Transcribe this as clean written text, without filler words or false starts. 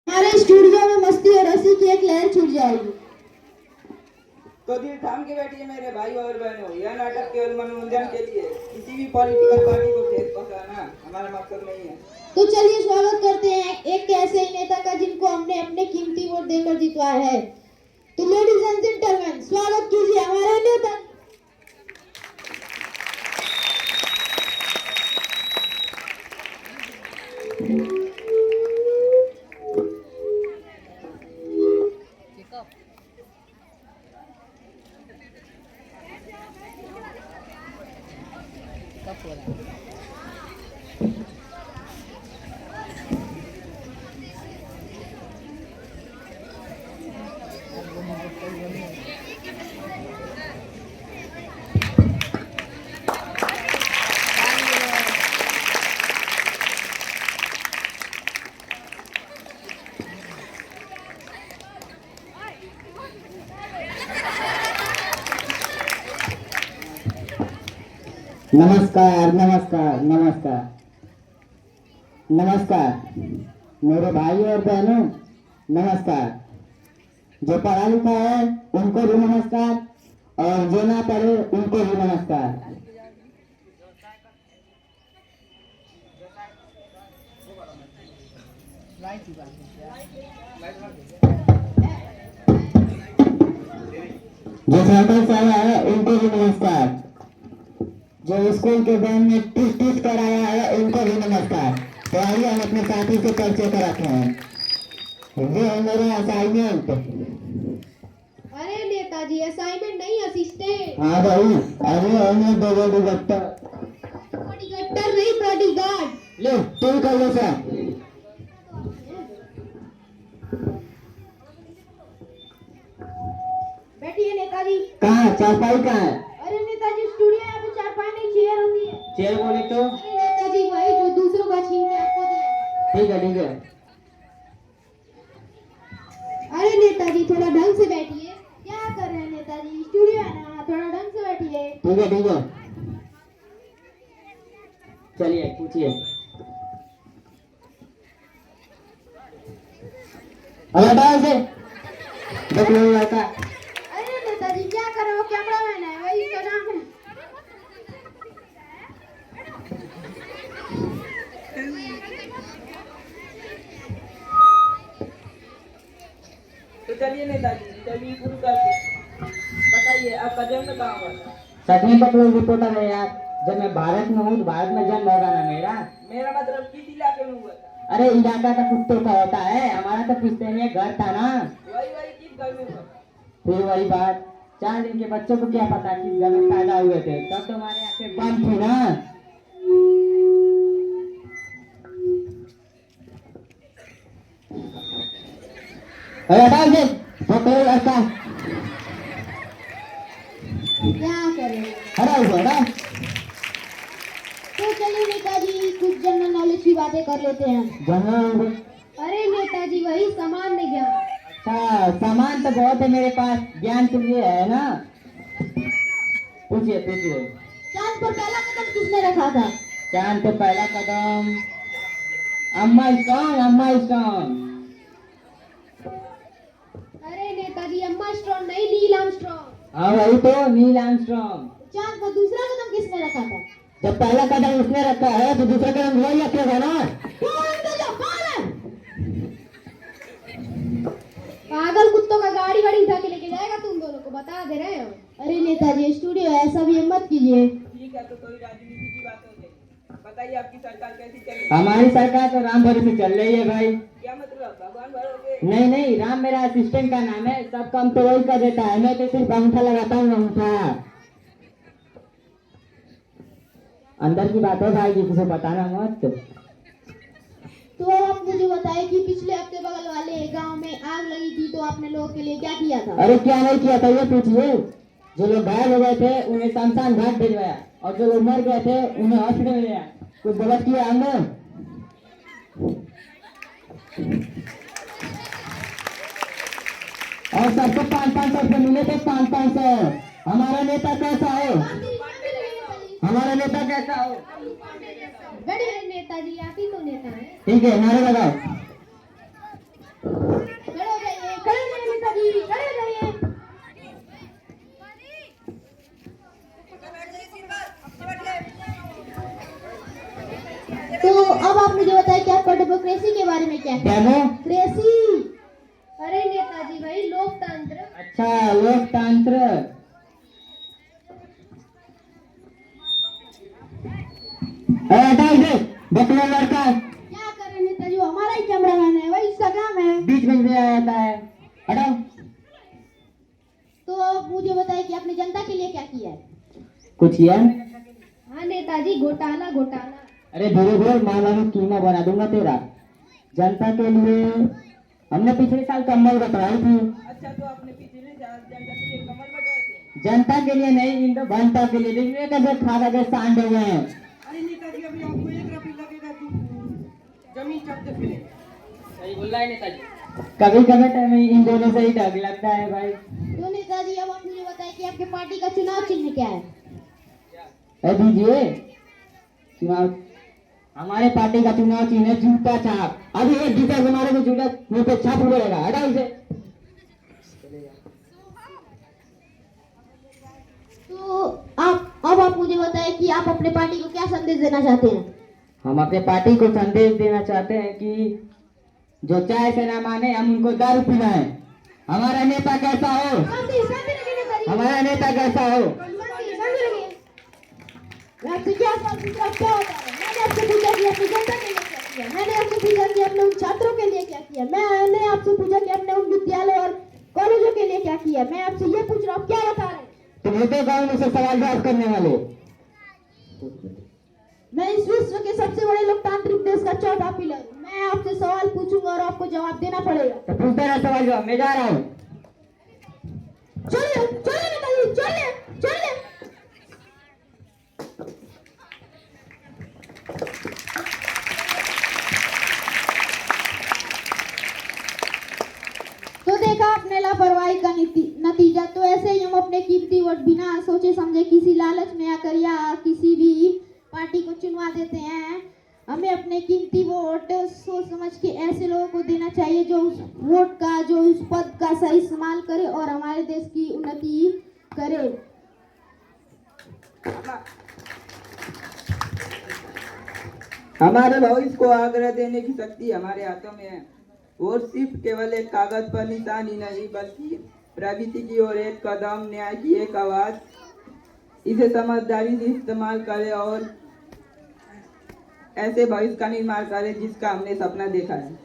हमारे स्टूडियो में मस्ती और हंसी की एक लहर छूट जाएगी। तो दिल थाम के बैठिए मेरे भाई और बहनों, यह नाटक केवल मनोरंजन के लिए, किसी भी पॉलिटिकल पार्टी को ठेस पहुंचाना हमारा मकसद नहीं है। तो चलिए स्वागत करते हैं एक ऐसे ही नेता का जिनको हमने अपने कीमती वोट देकर जितवाया है। तो लेडीज एंड जेंटलमैन, स्वागत कीजिए हमारे नेता। नमस्कार नमस्कार नमस्कार नमस्कार मेरे भाई और बहनों, नमस्कार। जो पढ़ा लिखा है उनको भी नमस्कार और जो ना पढ़े उनको भी नमस्कार। जो साइकिल से आया है उनको भी नमस्कार। जो स्कूल के बैंड में टिस टिस कर आया है उनको भी नमस्कार। तो आइए हम अपने साथी से परिचय कराते हैं। ये है मेरा असाइनमेंट। अरे नेताजी, असाइनमेंट नहीं, असिस्टेंट। हाँ भाई, अरे हमें दो बॉडीगार्ड नहीं, बॉडीगार्ड। ले तू कर लो सर। बैठिए नेताजी। कहाँ चारपाई कहाँ है? अरे नेताजी, स्टूडियो यहाँ पे चारपाई नहीं, चेयर होती है। चेयर बोले तो? अरे नेताजी, वही जो दूसरों का छीन के आपको दिया। ठीक है ठीक है। अरे नेताजी, थोड़ा ढंग से बैठिए। क्या कर रहे हैं नेताजी, स्टूडियो है ना, थोड़ा ढंग से बैठिए। ठीक है ठीक है, चलिए पूछिए। अरे डाल से देख लो लड़का। अरे नेताजी, क्या कर रहे हो, कैमरामैन है, वही इसका नाम है। तो चलिए नेताजी, इंटरव्यू शुरू करते हैं। बताइए आपका जन्म कहाँ हुआ था? सच में पकड़ो रिपोर्टर है यार। जब मैं भारत में हूँ तो भारत में जन्म होगा ना मेरा। मेरा मतलब किस इलाके में हुआ था? अरे इलाका तो कुत्तों का होता है, हमारा तो पुश्तैनी घर था ना। वही किस घर में हुआ था? फिर वही बात, 4 दिन के बच्चों को क्या पता किस घर में पैदा हुए थे। तब तो हमारे यहाँ पे बम थे ना। अरे डाल दे पकड़ो लड़का। क्या करें। हरा हुआ ना। तो चलिए नेताजी, कुछ जनरल नॉलेज की बातें कर लेते हैं। जनरल? अरे नेताजी, वही सामान्य ज्ञान। अच्छा, सामान तो बहुत है मेरे पास, ज्ञान तो ये है ना। पूछिए पूछिए। चांद पर पहला कदम किसने रखा था? चांद पे पहला कदम अम्मा स्ट्रॉन्ग। अरे नेताजी, अम्मा स्ट्रॉन्ग नहीं, नील आर्मस्ट्रॉन्ग। हाँ वही तो, नील आर्मस्ट्रॉन्ग। चांद पर दूसरा कदम किसने रखा था? जब पहला कदम उसने रखा है तो दूसरा कदम वही रखेगा ना। पागल कुत्तों का गाड़ी उठा के लेके जाएगा, तुम दोनों को बता दे रहे हो। अरे नेताजी, स्टूडियो है, ऐसा भी मत कीजिए। ठीक है, तो कोई राजनीति की बात हो गई। बताइए आपकी सरकार कैसी चल रही है? हमारी सरकार तो राम भरोसे चल रही है भाई। क्या मतलब, भगवान भरोगे? नहीं, राम मेरा असिस्टेंट का नाम है, सब काम तो वही कर देता है, मैं तो सिर्फ अंगूठा लगाता हूँ अंगूठा। अंदर की बात है भाई जी, किसी बताना मत। तो आप मुझे बताएं कि पिछले हफ्ते बगल वाले गांव में आग लगी थी, तो आपने लोगों के लिए क्या किया था? अरे क्या नहीं किया था ये पूछिए। जो लोग घायल हो गए थे उन्हें शमशान घाट भिजवाया, और जो लोग मर गए थे उन्हें हॉस्पिटल ले गया। कुछ गलत किया हमने? और सबको 500-500 रुपये मिले थे, 500-500। हमारा नेता कैसा हो? हमारा नेता कैसा हो? बड़े नेताजी, आप ही तो नेता है। ठीक है, नारे लगाओ। क्या डेमोक्रेसी। अरे नेताजी भाई, लोकतंत्र। अच्छा, लोकतंत्र। हटाओ इसे, बकरा लड़का क्या करें नेताजी, वो हमारा ही कैमरामैन है, वही इसका काम है। बीच में आ जाता है। हटाओ। तो आप मुझे बताइए कि आपने जनता के लिए क्या किया है? कुछ किया? हाँ नेताजी, घोटाला घोटाला। अरे धीरे बोल, माला में कीमा बना दूंगा तेरा। जनता के लिए हमने पिछले साल कम्बल बटवाई थी। अच्छा, तो आपने पिछले साल जनता के लिए कमर बटवाए थे? जनता के लिए नहीं, इन तो जनता के लिए। देखिए कैसे खा के सांड हुए हैं। अरे नेताजी, अभी आपको 1 रुपया लगेगा तो जमीन चढ़ते फिरे। सही बोल रहा है नेताजी। कभी कभी टाइम इन दोनों से ही डर लगता है भाई। तो नेताजी अब आप मुझे बताइए कि आपके पार्टी का चुनाव चिन्ह क्या है? दीजिए चुनाव। हमारे पार्टी का चुनाव चिन्ह है जूता छाप। अभी एक जूता हमारे को जूता मुंह पे छाप उड़ेगा। हटाओ इसे। तो अब आप मुझे बताइए कि आप अपने पार्टी को क्या संदेश देना चाहते हैं? हम अपने पार्टी को संदेश देना चाहते हैं कि जो चाय से ना माने हम उनको दारू पिलाएं। हमारा नेता कैसा हो, हमारा नेता कैसा हो। मैं आपसे क्या सवाल पूछ रहा हूं, क्या होता है? मैंने आपसे पूछा कि आपने जनता के लिए क्या किया, मैंने आपसे पूछा कि आपने उन छात्रों के लिए क्या किया, मैंने आपसे पूछा कि आपने उन विद्यालय और कॉलेजों के लिए क्या किया। मैं आपसे ये पूछ रहा हूँ, क्या बता रहे हैं? तुम होते कौन मुझसे सवाल जवाब करने वाले? मैं इस विश्व के सबसे बड़े लोकतांत्रिक देश का चौथा पिलर हूँ। मैं आपसे सवाल पूछूंगा और आपको जवाब देना पड़ेगा। तो पूछते रहे सवाल जवाब, मैं जा रहा हूँ। चलिए चलिए नेताजी, चलिए चलिए। तो देखा आपने लापरवाही का नतीजा। तो ऐसे ही हम अपने कीमती वोट बिना सोचे समझे किसी लालच में आकर या किसी भी पार्टी को चुनवा देते हैं। हमें अपने कीमती वोट सोच समझ के ऐसे लोगों को देना चाहिए जो उस वोट का, जो उस पद का सही इस्तेमाल करे और हमारे देश की उन्नति करे। हमारे भविष्य को आग्रह देने की शक्ति हमारे हाथों में है। वोट सिर्फ केवल एक कागज पर निशान ही नहीं, बल्कि प्रगति की ओर एक कदम, न्याय की एक आवाज। इसे समझदारी से इस्तेमाल करें और ऐसे भविष्य का निर्माण करें जिसका हमने सपना देखा है।